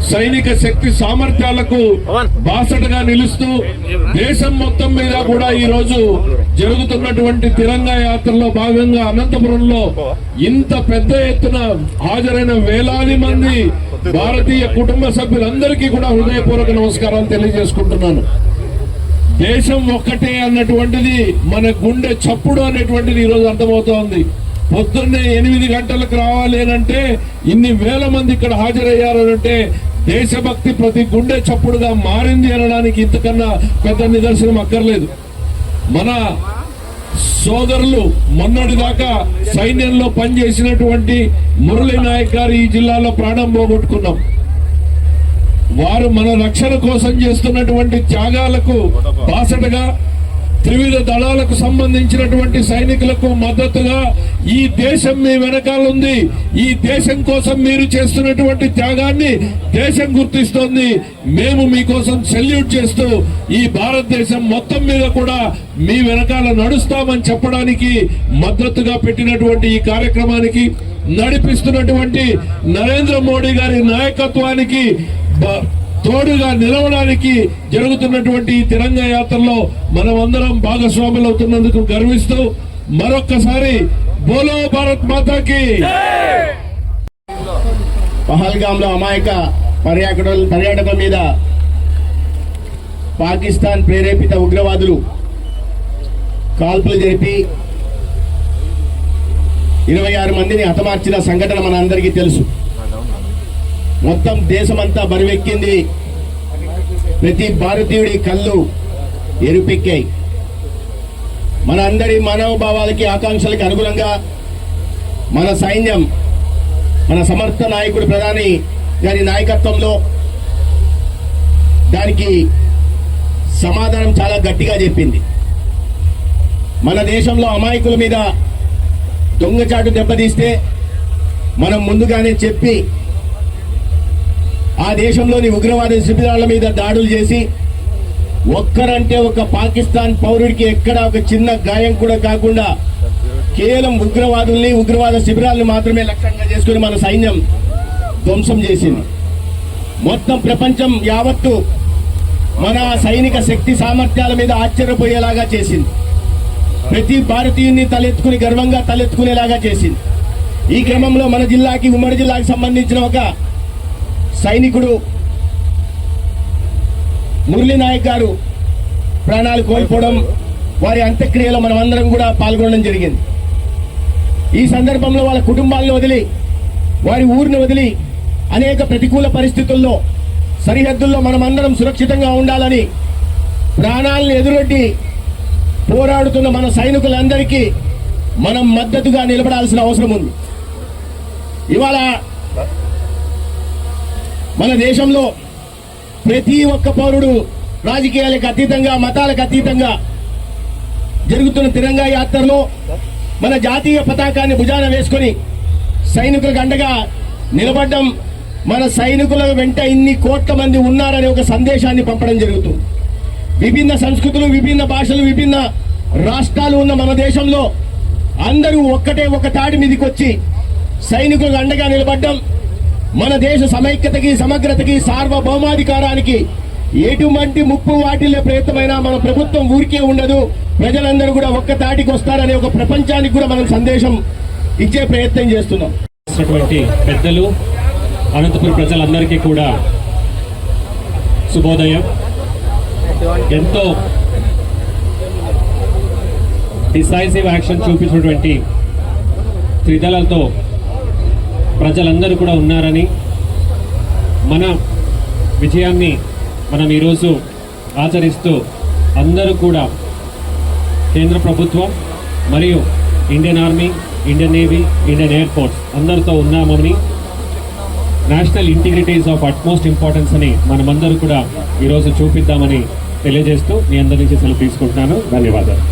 సైనిక శక్తి సామర్థ్యాలకు బాసటగా నిలుస్తూ దేశం మొత్తం మీద కూడా ఈ రోజు జరుగుతున్నటువంటి తిరంగా యాత్రలో భాగంగా అనంతపురంలో ఇంత పెద్ద ఎత్తున హాజరైన వేలాది మంది భారతీయ కుటుంబ సభ్యులందరికీ కూడా హృదయపూర్వక నమస్కారాలు తెలియజేసుకుంటున్నాను. దేశం ఒక్కటే అన్నటువంటిది మన గుండె చప్పుడు అనేటువంటిది ఈరోజు అర్థమవుతోంది. పొద్దున్నే 8 గంటలకు రావాలి అంటే ఇన్ని వేల మంది ఇక్కడ హాజరయ్యారు అంటే దేశభక్తి ప్రతి గుండె చప్పుడుగా మారింది అనడానికి ఇంతకన్నా పెద్ద నిదర్శనం అక్కర్లేదు. మన సోదరులు మొన్నటిదాకా సైన్యంలో పనిచేసినటువంటి మురళీ నాయక్ గారు ఈ జిల్లాలో ప్రాణం పోగొట్టుకున్నాం. వారు మన రక్షణ కోసం చేస్తున్నటువంటి త్యాగాలకు బాసటగా త్రివిధ దళాలకు సంబంధించినటువంటి సైనికులకు మద్దతుగా ఈ దేశం మీ వెనకాలంది, ఈ దేశం కోసం మీరు చేస్తున్నటువంటి త్యాగాన్ని దేశం గుర్తిస్తోంది. మేము మీకోసం సెల్యూట్ చేస్తూ ఈ భారతదేశం మొత్తం మీద కూడా మీ వెనకాల నడుస్తామని చెప్పడానికి మద్దతుగా పెట్టినటువంటి ఈ కార్యక్రమానికి నడిపిస్తున్నటువంటి నరేంద్ర మోడీ గారి నాయకత్వానికి తోడుగా నిలవడానికి జరుగుతున్నటువంటి ఈ తిరంగా యాత్రలో మనమందరం భాగస్వాములు అవుతున్నందుకు గర్విస్తూ మరొక్కసారి బోలో భారత్ మాతాకి. పహల్గామ్ లో అమాయక పర్యాటకుల మీద పాకిస్తాన్ ప్రేరేపిత ఉగ్రవాదులు కాల్పులు జరిపి 26 మందిని హతమార్చిన సంఘటన మన అందరికీ తెలుసు. మొత్తం దేశమంతా బరువెక్కింది. ప్రతి భారతీయుడి కళ్ళు ఎరుపెక్కాయి. మన అందరి మనోభావాలకి ఆకాంక్షలకి అనుగుణంగా మన సైన్యం మన సమర్థ నాయకుడు ప్రధాని గారి నాయకత్వంలో దానికి సమాధానం చాలా గట్టిగా చెప్పింది. మన దేశంలో అమాయకుల మీద దొంగచాటు దెబ్బతీస్తే మనం ముందుగానే చెప్పి ఆ దేశంలోని ఉగ్రవాద శిబిరాల మీద దాడులు చేసి ఒక్కరంటే ఒక పాకిస్తాన్ పౌరుడికి ఎక్కడ ఒక చిన్న గాయం కూడా కాకుండా కేవలం ఉగ్రవాద శిబిరాలను మాత్రమే లక్ష్యంగా చేసుకుని మన సైన్యం ధ్వంసం చేసింది. మొత్తం ప్రపంచం యావత్తు మన సైనిక శక్తి సామర్థ్యాల మీద ఆశ్చర్యపోయేలాగా చేసింది. ప్రతి భారతీయుని గర్వంగా తలెత్తుకునేలాగా చేసింది. ఈ క్రమంలో మన జిల్లాకి ఉమ్మడి జిల్లాకి సంబంధించిన ఒక సైనికుడు మురళీ నాయక్ గారు ప్రాణాలు కోల్పోవడం, వారి అంత్యక్రియలో మనం అందరం కూడా పాల్గొనడం జరిగింది. ఈ సందర్భంలో వాళ్ళ కుటుంబాలను వదిలి వారి ఊరిని వదిలి అనేక ప్రతికూల పరిస్థితుల్లో సరిహద్దుల్లో మనమందరం సురక్షితంగా ఉండాలని ప్రాణాలను ఎదురొడ్డి పోరాడుతున్న మన సైనికులందరికీ మనం మద్దతుగా నిలబడాల్సిన అవసరం ఉంది. ఇవాళ మన దేశంలో ప్రతి ఒక్క పౌరుడు రాజకీయాలకు అతీతంగా మతాలకు అతీతంగా జరుగుతున్న తిరంగా యాత్రలో మన జాతీయ పతాకాన్ని భుజాన వేసుకొని సైనికులకు అండగా నిలబడడం, మన సైనికుల వెంట ఇన్ని కోట్ల మంది ఉన్నారనే ఒక సందేశాన్ని పంపడం జరుగుతుంది. విభిన్న సంస్కృతులు, విభిన్న భాషలు, విభిన్న రాష్ట్రాలు ఉన్న మన దేశంలో అందరూ ఒక తాడి మీదకి వచ్చి సైనికులకు అండగా నిలబడడం మన దేశ సమైక్యతకి, సమగ్రతకి, సార్వభౌమాధికారానికి ఎటువంటి ముప్పు వాటిల్లే ప్రయత్నమైనా మన ప్రభుత్వం ఊరికే ఉండదు. ప్రజలందరూ కూడా ఒక్క తాటికి వస్తారనే ఒక ప్రపంచానికి కూడా మనం సందేశం ఇచ్చే ప్రయత్నం చేస్తున్నాం. పెద్దలు, అనంతపురం ప్రజలందరికీ కూడా శుభోదయం. ఎంతో డిసైసివ్ యాక్షన్ చూపించినటువంటి త్రిదళాలతో ప్రజలందరూ కూడా ఉన్నారని, మన విజయాన్ని మనం ఈరోజు ఆచరిస్తూ అందరూ కూడా కేంద్ర ప్రభుత్వం మరియు Indian army, Indian navy, Indian air force అందరితో ఉన్నామని, national integrity is of utmost importance అని మనమందరూ కూడా ఈరోజు చూపిద్దామని తెలియజేస్తూ మీ అందరి నుంచి సెలవు తీసుకుంటున్నాను. ధన్యవాదాలు.